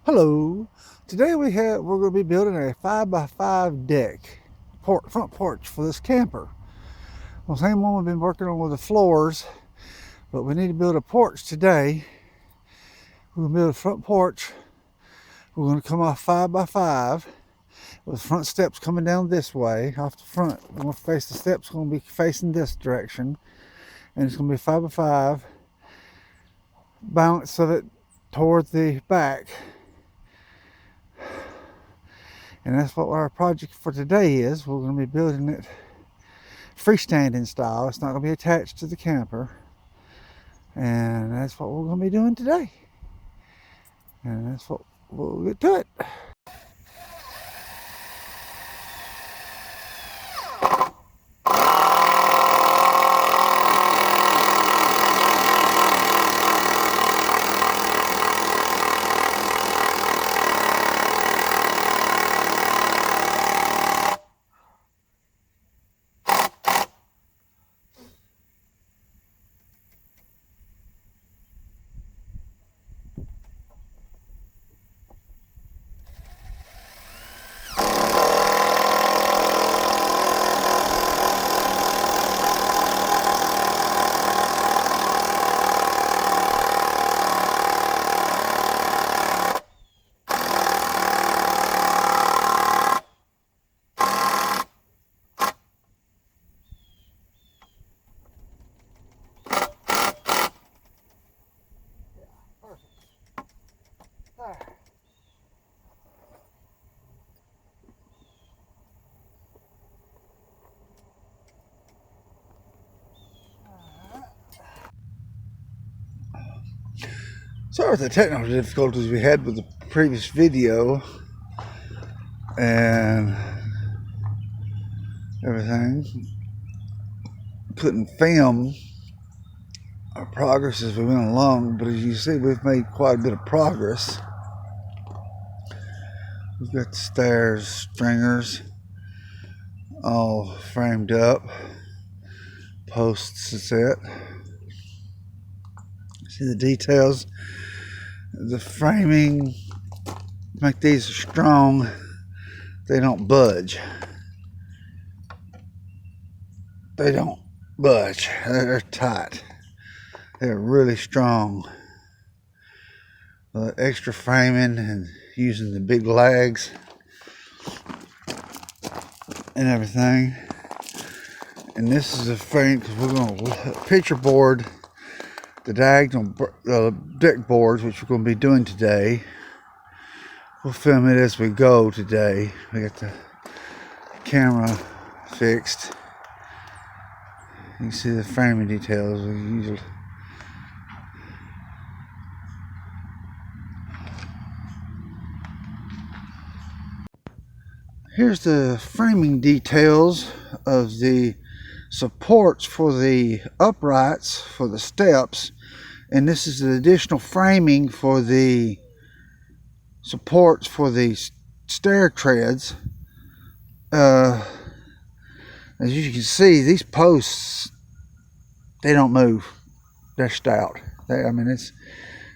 Hello. Today we're going to be building a 5x5 deck front porch for this camper. Well, same one we've been working on with the floors, but we need to build a porch today. We're going to build a front porch. We're going to come off 5x5 with front steps coming down this way off the front. We're going to face the steps. Going to be facing this direction, and it's going to be 5x5. Balance of it toward the back. And that's what our project for today is. We're going to be building it freestanding style. It's not going to be attached to the camper. And that's what we're going to be doing today. And that's what we'll get to it. Sorry for the technical difficulties we had with the previous video and everything. Couldn't film our progress as we went along, but as you see, we've made quite a bit of progress. We've got the stairs, stringers all framed up, posts, that's it. See the details, the framing, make these strong, they don't budge. They don't budge, they're tight. They're really strong. Extra framing and using the big lags and everything. And this is a frame because we're going to picture board the diagonal deck boards, which we're going to be doing today. We'll film it as we go today. We got the camera fixed. You can see the framing details. We usually here's the framing details of the supports for the uprights for the steps, and this is the additional framing for the supports for the stair treads. As you can see, these posts, they don't move. They're stout. I mean, it's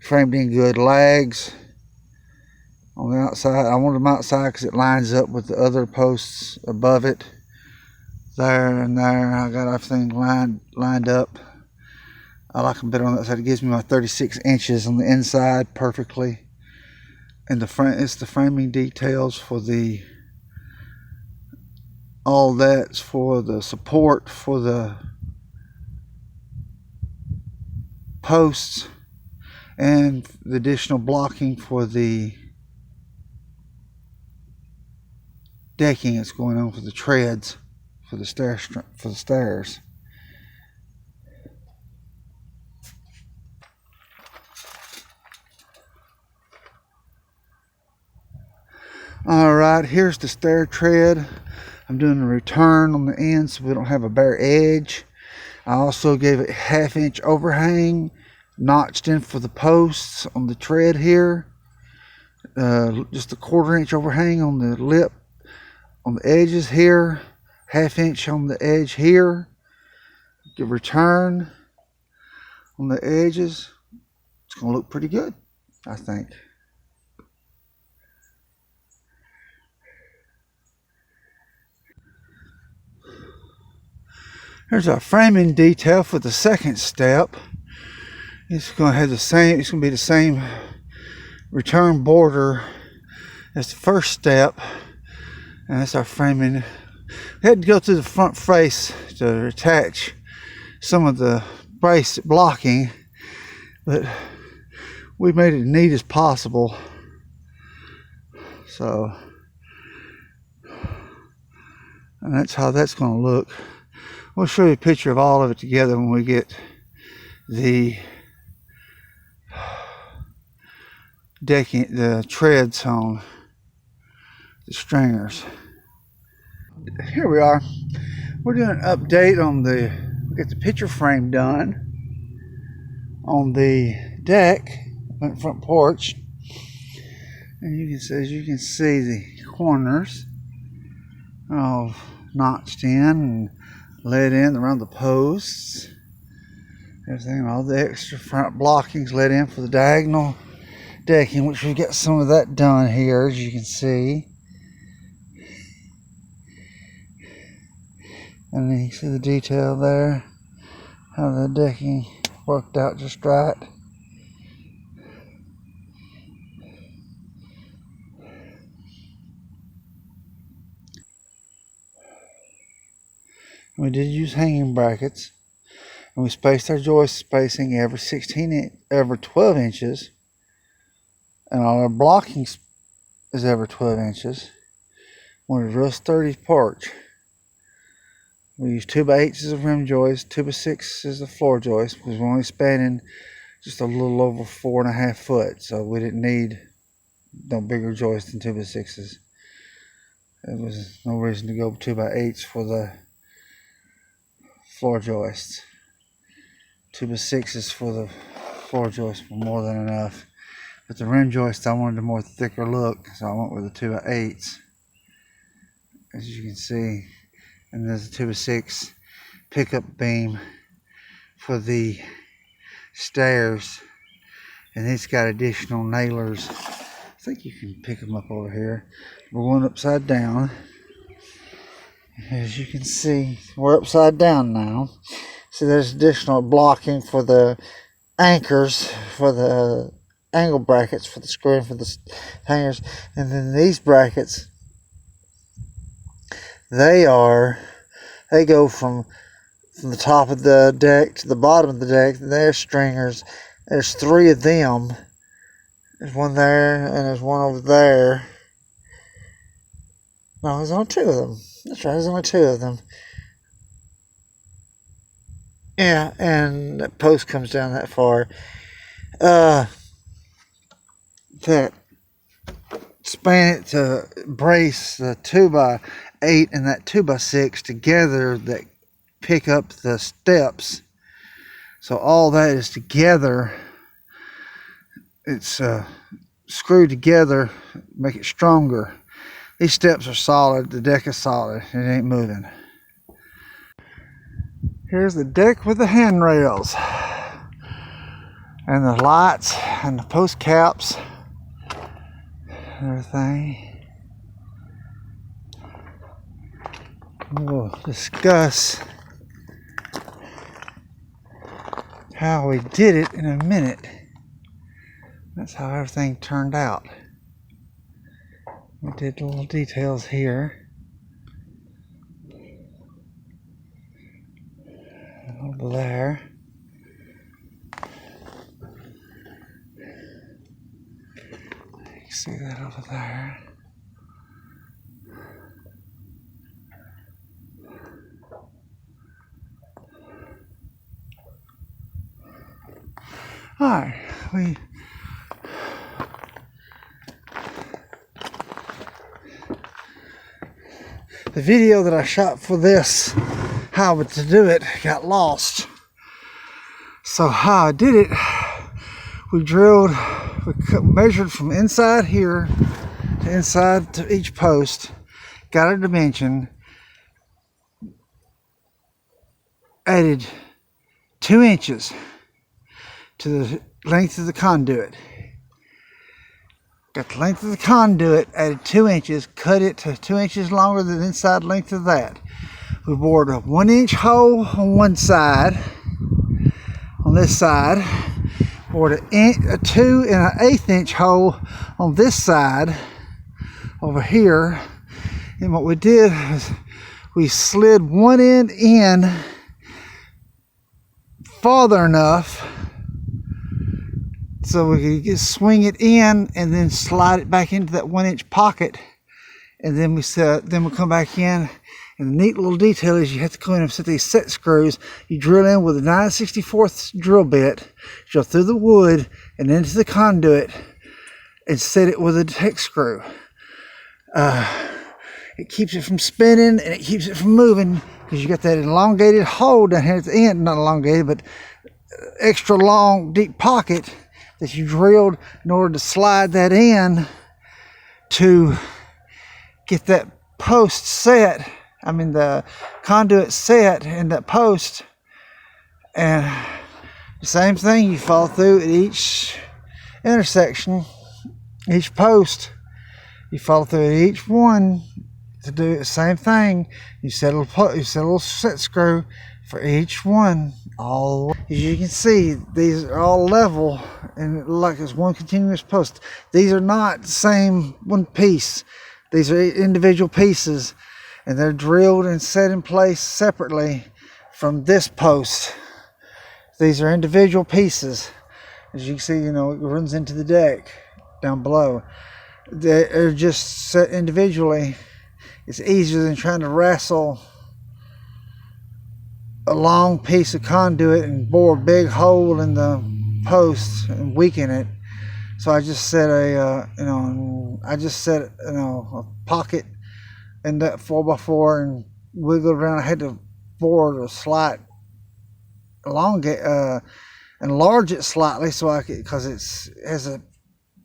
framed in good. Lags on the outside. I want them outside because it lines up with the other posts above it. There and there, I got everything lined up. I like them better on that side. It gives me my 36 inches on the inside perfectly. And the front, it's the framing details for the, all that's for the support for the posts and the additional blocking for the decking that's going on for the treads for the stairs. All right, here's the stair tread. I'm doing a return on the end so we don't have a bare edge. I also gave it 1/2 inch overhang notched in for the posts on the tread here. Just a 1/4 inch overhang on the lip on the edges here, 1/2 inch on the edge here. Give return on the edges. It's going to look pretty good, I think. Here's our framing detail for the second step. It's going to have the same, it's going to be the same return border as the first step, and that's our framing. We had to go through the front face to attach some of the brace blocking, but we made it as neat as possible. So, and that's how that's going to look. We'll show you a picture of all of it together when we get the decking, the treads on the stringers. Here we are. We're doing an update on we got the picture frame done on the deck, front porch, and you can see, as you can see, the corners all notched in and let in around the posts. Everything, all the extra front blockings let in for the diagonal decking, which we got some of that done here, as you can see. And then you see the detail there, how the decking worked out just right. We did use hanging brackets, and we spaced our joist spacing every 12 inches, and all our blocking is every 12 inches. We're a real sturdy porch. We use 2x8s as a rim joist, 2x6 as a floor joist, because we're only spanning just a little over 4.5 foot, so we didn't need no bigger joist than 2x6s. There was no reason to go 2x8s for the floor joists. 2x6s for the floor joist were more than enough. But the rim joist, I wanted a more thicker look, so I went with the 2x8s. As you can see, and there's a 2x6 pickup beam for the stairs, and it's got additional nailers. I think you can pick them up over here. We're going upside down. As you can see, we're upside down now. So there's additional blocking for the anchors, for the angle brackets, for the screwing, for the hangers, and then these brackets, they go from the top of the deck to the bottom of the deck. They're stringers. There's 3 of them. There's one there, and there's one over there. No, there's only 2 of them. That's right, there's only 2 of them. Yeah, and that post comes down that far. That span it to brace the 2x8 and that 2x6 together that pick up the steps. So all that is together. It's screwed together, make it stronger. These steps are solid, the deck is solid, it ain't moving. Here's the deck with the handrails and the lights and the post caps and everything. We'll discuss how we did it in a minute. That's how everything turned out. We did little details here. Over there. You can see that over there. Alright, the video that I shot for this, how to do it, got lost. So how I did it, we measured from inside here to inside to each post, got a dimension, added 2 inches to the length of the conduit. Got the length of the conduit, added 2 inches, cut it to 2 inches longer than the inside length of that. We bored a 1-inch hole on one side, on this side, bored a 2 1/8 inch hole on this side over here. And what we did was we slid one end in farther enough so we could just swing it in and then slide it back into that 1-inch pocket. And then we'll come back in. And the neat little detail is you have to come in and set these set screws. You drill in with a 9/64 drill bit, drill through the wood and into the conduit, and set it with a hex screw. It keeps it from spinning and it keeps it from moving because you got that elongated hole down here at the end, not elongated, but extra long, deep pocket that you drilled in order to slide that in to get that post set. I mean the conduit set in that post. And the same thing, you follow through at each intersection, each post. You follow through at each one to do the same thing. You set a little set screw for each one. All as you can see, these are all level and like it's one continuous post. These are not the same one piece. These are individual pieces, and they're drilled and set in place separately from this post. These are individual pieces. As you can see, it runs into the deck down below. They're just set individually. It's easier than trying to wrestle a long piece of conduit and bore a big hole in the post and weaken it. So I just set a pocket in that 4x4 and wiggled around. I had to bore a slight enlarge it slightly so I could, because it has a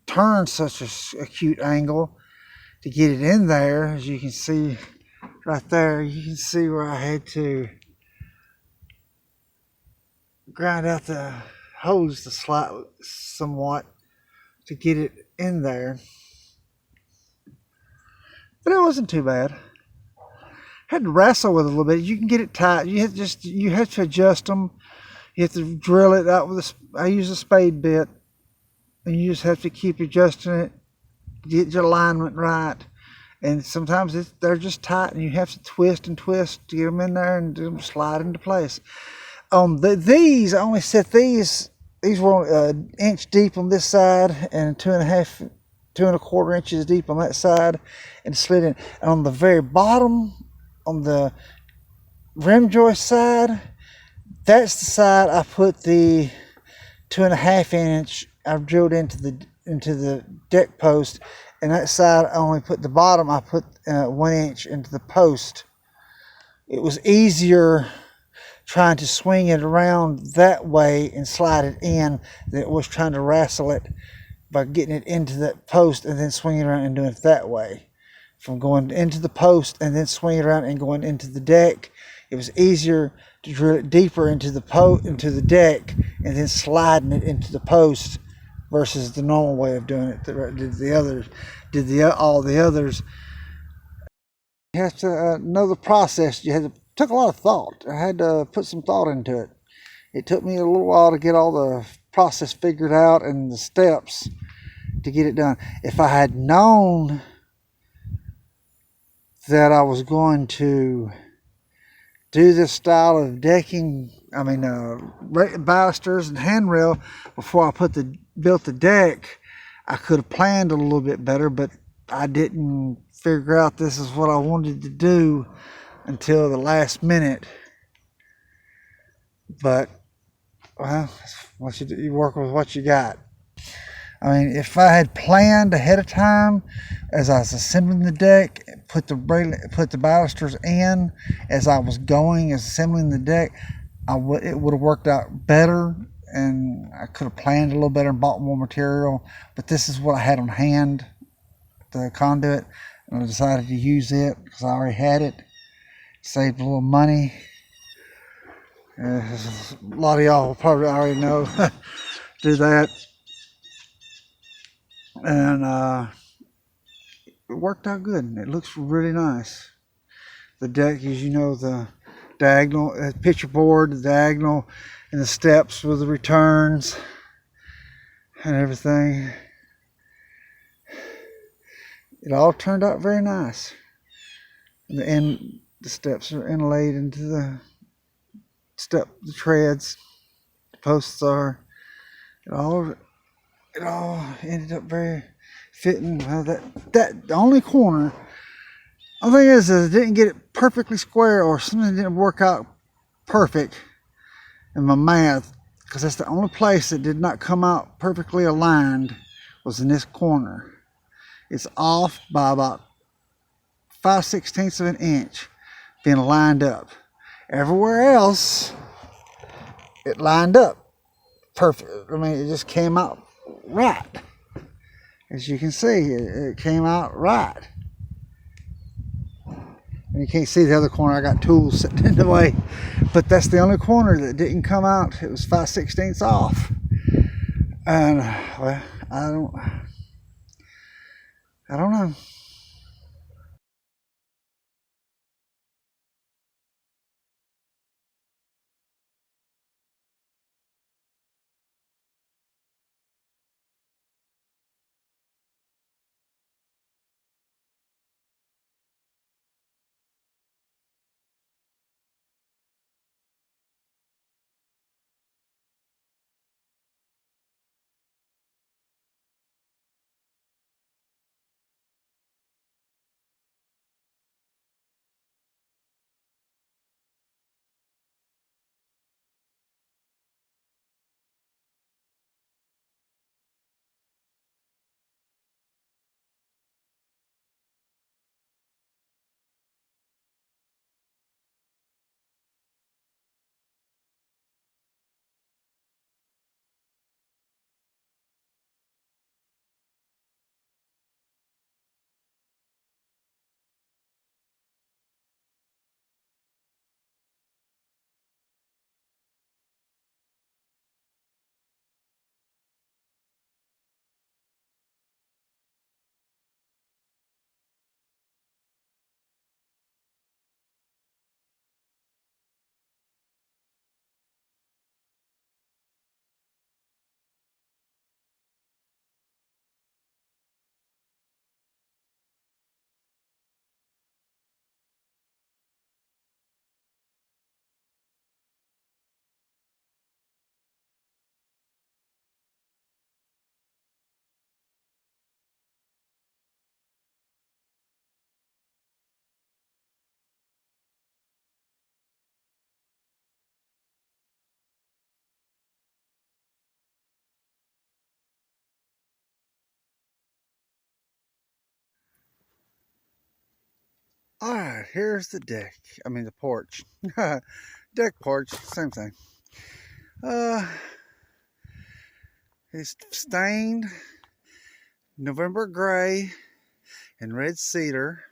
turn such a acute angle to get it in there. As you can see right there, you can see where I had to grind out the hose somewhat to get it in there, but it wasn't too bad. Had to wrestle with it a little bit. You can get it tight. You have to adjust them. You have to drill it out with I use a spade bit, and you just have to keep adjusting it, get your alignment right. And sometimes they're just tight, and you have to twist and twist to get them in there and do them slide into place. These I only set these. These were 1 inch deep on this side and 2.25 inches deep on that side, and slid in. And on the very bottom, on the rim joist side, that's the side I put the 2.5 inch. I've drilled into the deck post, and that side I only put the bottom. I put 1 inch into the post. It was easier trying to swing it around that way and slide it in than it was trying to wrestle it by getting it into that post and then swinging around and doing it that way. From going into the post and then swinging around and going into the deck, it was easier to drill it deeper into the deck and then sliding it into the post versus the normal way of doing it. All the others. You have to know the process. Took a lot of thought. I had to put some thought into it. It took me a little while to get all the process figured out and the steps to get it done. If I had known that I was going to do this style of decking, balusters and handrail before I built the deck, I could have planned a little bit better, but I didn't figure out this is what I wanted to do until the last minute. But well, what you work with what you got. If I had planned ahead of time as I was assembling the deck, put the balusters in as I was assembling the deck, it would have worked out better, and I could have planned a little better and bought more material. But this is what I had on hand, the conduit, and I decided to use it because I already had it. Saved a little money. A lot of y'all probably already know do that. And it worked out good. It looks really nice. The deck, as you know, the diagonal picture board, the diagonal, and the steps with the returns and everything. It all turned out very nice. And the steps are inlaid into the treads. The posts are. It all ended up very fitting. Well, the only corner. The thing is, I didn't get it perfectly square, or something didn't work out perfect in my math, because that's the only place that did not come out perfectly aligned was in this corner. It's off by about 5/16 of an inch being lined up. Everywhere else, it lined up perfect. I mean, it just came out right. As you can see, it came out right. And you can't see the other corner. I got tools sitting in the way. But that's the only corner that didn't come out. It was 5/16 off. And, well, I don't know. All right, here's the deck. I mean, the porch. Deck, porch, same thing. It's stained November gray and red cedar.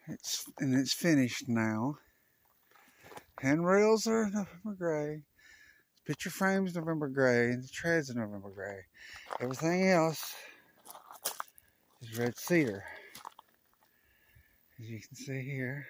It's finished now. Handrails are November gray. Picture frames November gray, and the treads are November gray. Everything else is red cedar, as you can see here.